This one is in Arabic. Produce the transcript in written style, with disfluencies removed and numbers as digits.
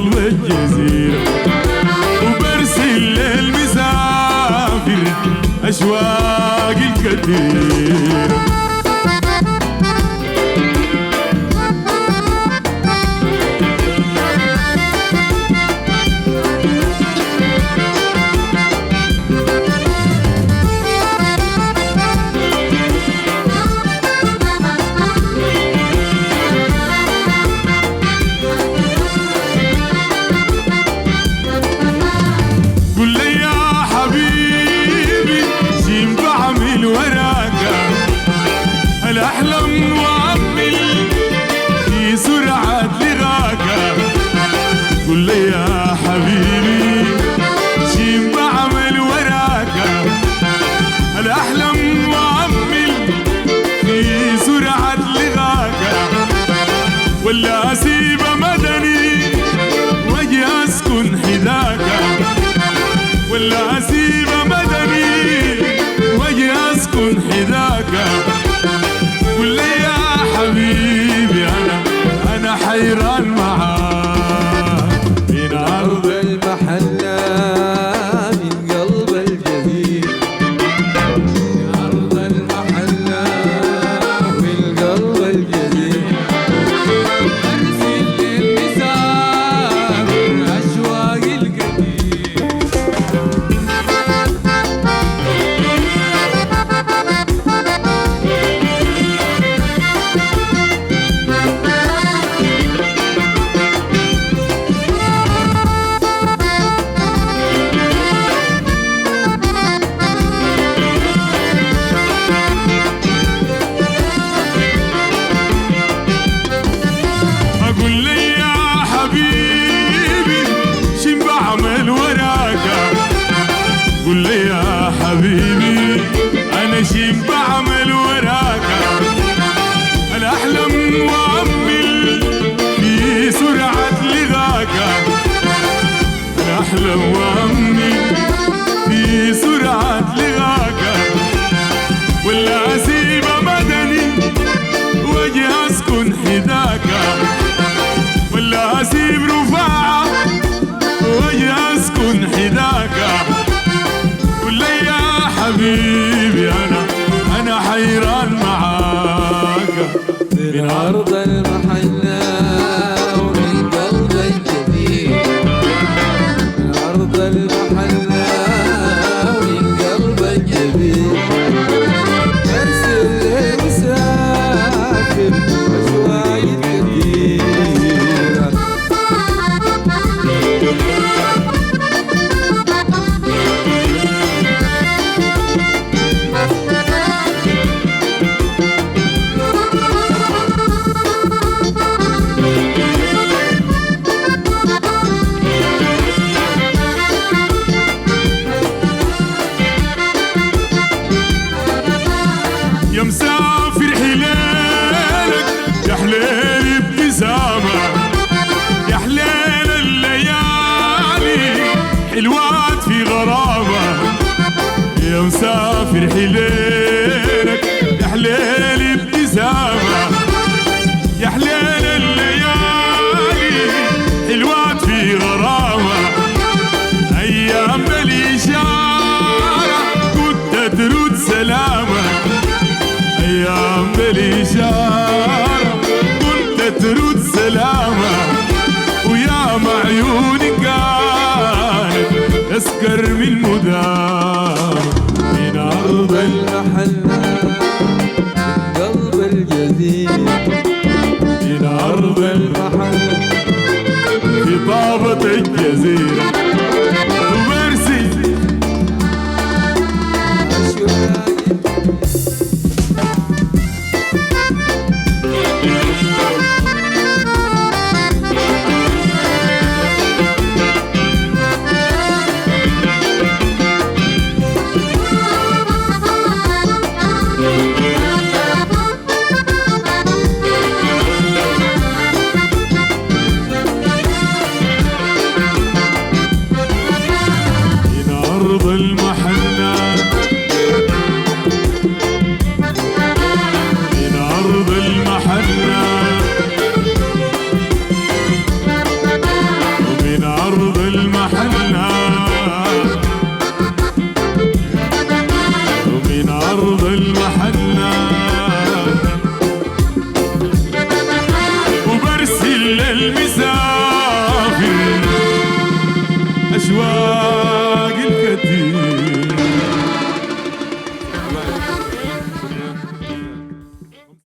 قلب الجزيرة وبرسل للمسافر أشواق الكثيرة. الأحلام وأمل في سرعة لغاك. قل لي يا حبيبي شيم بعمل وراك. الأحلام وأمل في سرعة لغاك. ولا أسيب مدني وأجي أسكن حداك. ولا أسيب مدني وأجي أسكن حداك. قل لي يا حبيبي أنا حيران معاك من أرض المحلة من قلب الجزيرة. من أرض المحلة من قلب الجزيرة. أرسل للمسافر أشواق الكثير. قل لي يا حبيبي أنا شيم بعمل وراك. الأحلام وأمل في سرعة لغاك. الأحلام وأمل في سرعة لغاك. ولا أسيب مدني وأجي أسكن حداك. ولا أسيب رفاعة وأجي أسكن حداك. حبيبي أنا حيران معاك من أرض المحلة ومن قلب الجزيرة. من أرض المحلة ومن قلب الجزيرة. أرسل للمسافر أشواق الكثيرة. يا مسافر حلالك يا حليل ابتسامة. يا حليل الليالي حلوات في غرامة. يا مسافر حلالك يا حليل ابتسامة. يا حليل الليالي حلوات في غرامة. أيام بالإشارة كنت ترد سلامة. أيام بالإشارة كنت ترد سلامة. ويا معيوني كانت تسكر من مدام. من أرض المحلة من قلب الجزيرة. من أرض المحلة في طابة الجزيرة ومرسي أشواق. أشواق الكثير